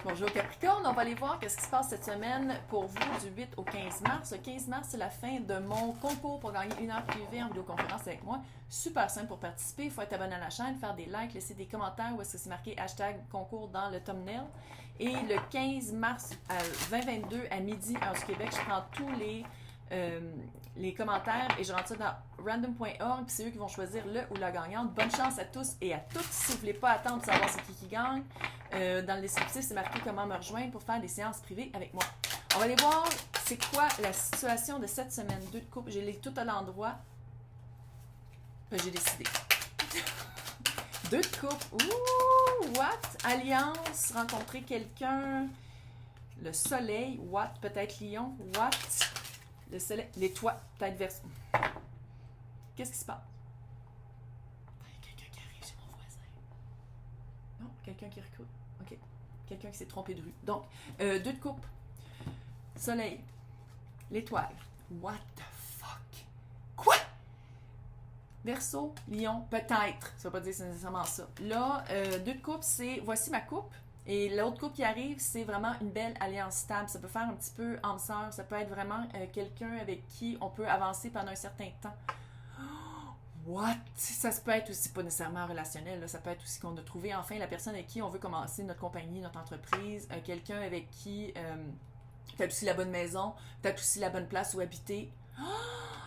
Bonjour Capricorne, on va aller voir qu'est-ce qui se passe cette semaine pour vous du 8 au 15 mars. Le 15 mars, c'est la fin de mon concours pour gagner une heure privée en vidéoconférence avec moi. Super simple pour participer, il faut être abonné à la chaîne, faire des likes, laisser des commentaires où est-ce que c'est marqué hashtag concours dans le thumbnail. Et le 15 mars à 2022 à midi, heure du Québec, je prends tous les commentaires et je rentre ça dans random.org, puis c'est eux qui vont choisir le ou la gagnante. Bonne chance à tous et à toutes. Si vous ne voulez pas attendre de savoir c'est qui gagne, dans le descriptif, c'est marqué comment me rejoindre pour faire des séances privées avec moi. On va aller voir c'est quoi la situation de cette semaine. Deux de couple, j'ai les tout à l'endroit. Ben, j'ai décidé. Deux de couple. Ouh, what? Alliance, rencontrer quelqu'un. Le soleil, what? Peut-être lion, what? Le soleil, l'étoile, peut-être verso. Qu'est-ce qui se passe? Il y a quelqu'un qui arrive chez mon voisin. Non, quelqu'un qui recrute. OK. Quelqu'un qui s'est trompé de rue. Donc, deux de coupe. Soleil. L'étoile. What the fuck? Quoi? Verseau, lion, peut-être. Ça veut pas dire que c'est nécessairement ça. Là, deux de coupe, c'est voici ma coupe. Et l'autre couple qui arrive, c'est vraiment une belle alliance stable. Ça peut faire un petit peu âme sœur. Ça peut être vraiment quelqu'un avec qui on peut avancer pendant un certain temps. What? Ça se peut être aussi pas nécessairement relationnel. Là. Ça peut être aussi qu'on a trouvé enfin la personne avec qui on veut commencer notre compagnie, notre entreprise. Quelqu'un avec qui peut-être aussi la bonne maison, peut-être aussi la bonne place où habiter.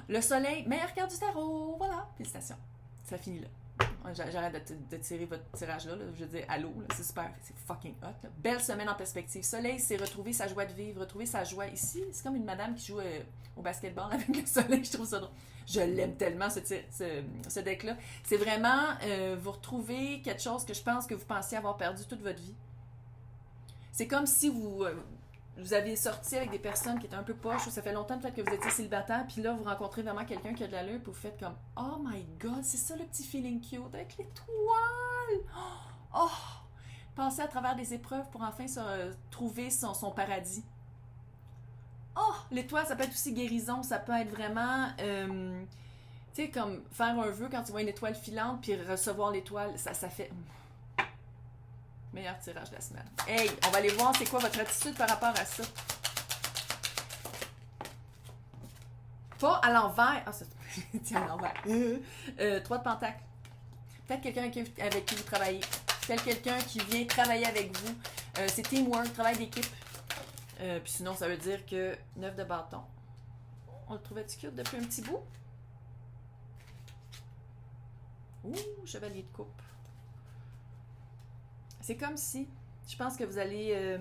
Le soleil, meilleure carte du tarot. Voilà. Félicitations. Ça finit là. J'arrête de tirer votre tirage-là. Je veux dire, allô, là, c'est super, c'est fucking hot. Là. Belle semaine en perspective. Soleil, c'est retrouver sa joie de vivre, retrouver sa joie ici. C'est comme une madame qui joue au basketball avec le soleil. Je trouve ça drôle. Je l'aime tellement, ce deck-là. C'est vraiment, vous retrouvez quelque chose que je pense que vous pensiez avoir perdu toute votre vie. C'est comme si vous aviez sorti avec des personnes qui étaient un peu poches, ou ça fait longtemps peut-être que vous étiez célibataire, puis là, vous rencontrez vraiment quelqu'un qui a de l'allure, puis vous faites comme « Oh my God, c'est ça le petit feeling cute avec l'étoile! » Oh! Passer à travers des épreuves pour enfin trouver son paradis. Oh! L'étoile, ça peut être aussi guérison, ça peut être vraiment... tu sais, comme faire un vœu quand tu vois une étoile filante, puis recevoir l'étoile, ça fait... Meilleur tirage de la semaine. Hey, on va aller voir c'est quoi votre attitude par rapport à ça. Pas à l'envers. Ah, c'est... Tiens, à l'envers. 3 de pentacle. Peut-être quelqu'un avec qui vous travaillez. Peut-être quelqu'un qui vient travailler avec vous. C'est teamwork, travail d'équipe. Puis sinon, ça veut dire que 9 de bâton. On le trouvait-tu cute depuis un petit bout? Ouh, chevalier de coupe. C'est comme si, je pense que vous allez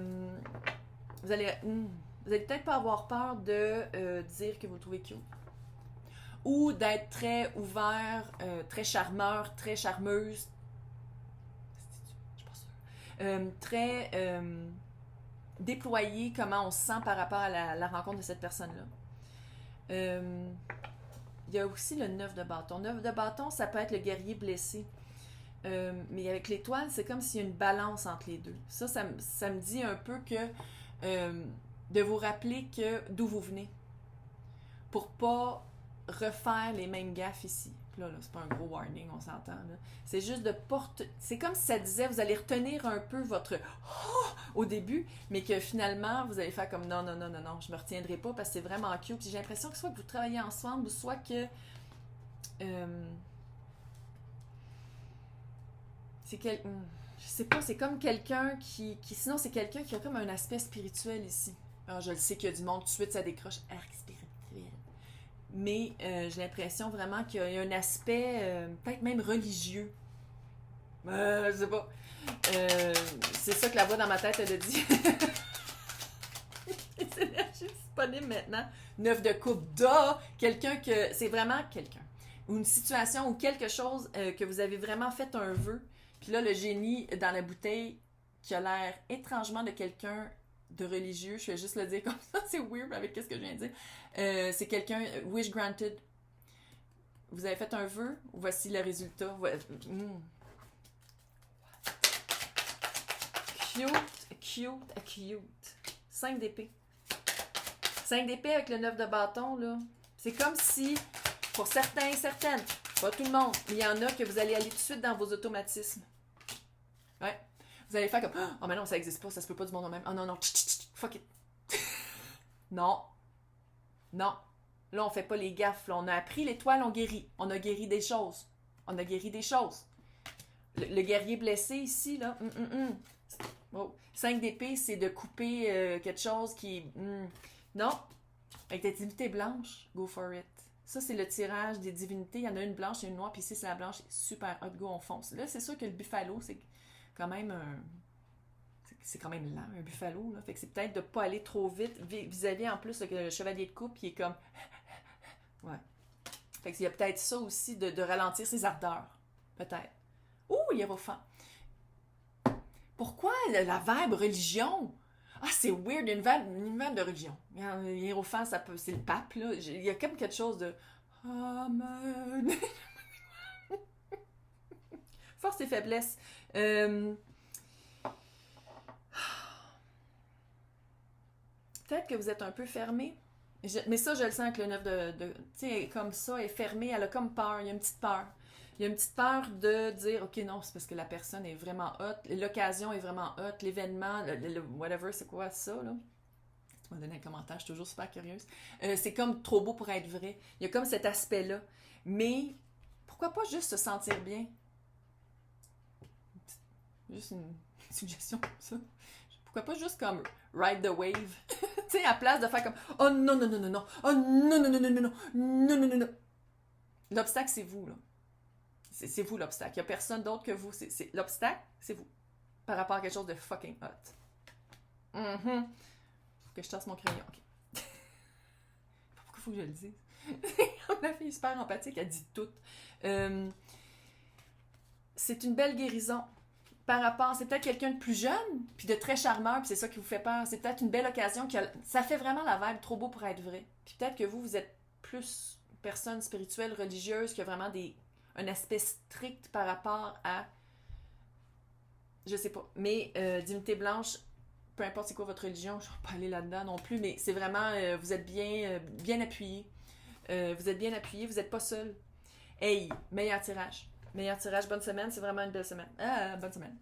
peut-être pas avoir peur de dire que vous le trouvez cute. Ou d'être très ouvert, très charmeur, très charmeuse. Je suis pas sûre. Très déployé, comment on se sent par rapport à la rencontre de cette personne-là. Il y a aussi le 9 de bâton. 9 de bâton, ça peut être le guerrier blessé. Mais avec l'étoile, c'est comme s'il y a une balance entre les deux. Ça me dit un peu que de vous rappeler que d'où vous venez. Pour pas refaire les mêmes gaffes ici. Puis là, c'est pas un gros warning, on s'entend. Là. C'est juste de porter. C'est comme si ça disait, vous allez retenir un peu votre au début, mais que finalement, vous allez faire comme non, je me retiendrai pas parce que c'est vraiment cute. Puis j'ai l'impression que soit que vous travaillez ensemble, ou soit que je sais pas, c'est comme quelqu'un qui sinon c'est quelqu'un qui a comme un aspect spirituel ici. Alors, je le sais qu'il y a du monde, tout de suite ça décroche arc spirituel. Mais j'ai l'impression vraiment qu'il y a un aspect peut-être même religieux. Je sais pas. C'est ça que la voix dans ma tête elle a dit. Les énergies disponibles maintenant. 9 de coupe quelqu'un que c'est vraiment quelqu'un. Ou une situation ou quelque chose que vous avez vraiment fait un vœu. Puis là, le génie dans la bouteille qui a l'air étrangement de quelqu'un de religieux, je vais juste le dire comme ça, c'est weird avec ce que je viens de dire. C'est quelqu'un, wish granted. Vous avez fait un vœu, voici le résultat. Cute. 5 d'épée. 5 d'épée avec le 9 de bâton, là. C'est comme si, pour certains et certaines, pas tout le monde, mais il y en a que vous allez aller tout de suite dans vos automatismes. Ouais. Vous allez faire comme, oh mais non, ça existe pas, ça se peut pas du monde en même. Oh non, non, fuck it. Non. Non. Là, on fait pas les gaffes. Là, on a appris l'étoile, on guérit. On a guéri des choses. On a guéri des choses. Le guerrier blessé ici, là, Oh. 5 d'épée, c'est de couper quelque chose qui... Non. Avec des divinités blanches, go for it. Ça, c'est le tirage des divinités. Il y en a une blanche et une noire, puis ici, c'est la blanche. Super hot, go, on fonce. Là, c'est sûr que le buffalo, c'est quand même c'est quand même lent, un buffalo. Là. Fait que c'est peut-être de pas aller trop vite vis-à-vis, en plus, le chevalier de coupe qui est comme... Ouais. Fait qu'il y a peut-être ça aussi de ralentir ses ardeurs. Peut-être. Ouh, hiérophant. Pourquoi la verbe religion? Ah, c'est weird, une verbe de religion. Hiérophant, c'est le pape, là. Il y a comme quelque chose de... Amen. Force et faiblesse. Peut-être que vous êtes un peu fermé. Mais ça, je le sens que le 9 tu sais, comme ça, est fermé. Elle a comme peur. Il y a une petite peur. Il y a une petite peur de dire, OK, non, c'est parce que la personne est vraiment hot, l'occasion est vraiment hot, l'événement, le whatever, c'est quoi ça, là? Tu m'as donné un commentaire, je suis toujours super curieuse. C'est comme trop beau pour être vrai. Il y a comme cet aspect-là. Mais pourquoi pas juste se sentir bien? Juste une suggestion comme ça. Pourquoi pas juste comme ride the wave? Tu sais, à place de faire comme oh non, non, non, non, non, oh non, non, non, non, non, non, non, non, non, non. L'obstacle, c'est vous, là. C'est vous l'obstacle. Il n'y a personne d'autre que vous. L'obstacle, c'est vous. Par rapport à quelque chose de fucking hot. Faut que je tasse mon crayon. OK. Pourquoi faut que je le dise? Ma fille est super empathique, elle dit tout. C'est une belle guérison. Par rapport, c'est peut-être quelqu'un de plus jeune, puis de très charmeur, puis c'est ça qui vous fait peur. C'est peut-être une belle occasion. Ça fait vraiment la vibe trop beau pour être vrai. Puis peut-être que vous êtes plus personne spirituelle, religieuse, qui a vraiment un aspect strict par rapport à... Je sais pas. Mais divinité blanche, peu importe c'est quoi votre religion, je ne vais pas aller là-dedans non plus, mais c'est vraiment... vous êtes bien appuyé. Vous êtes bien appuyé, vous n'êtes pas seul. Hey, meilleur tirage. Meilleur tirage, bonne semaine, c'est vraiment une belle semaine. Bonne semaine.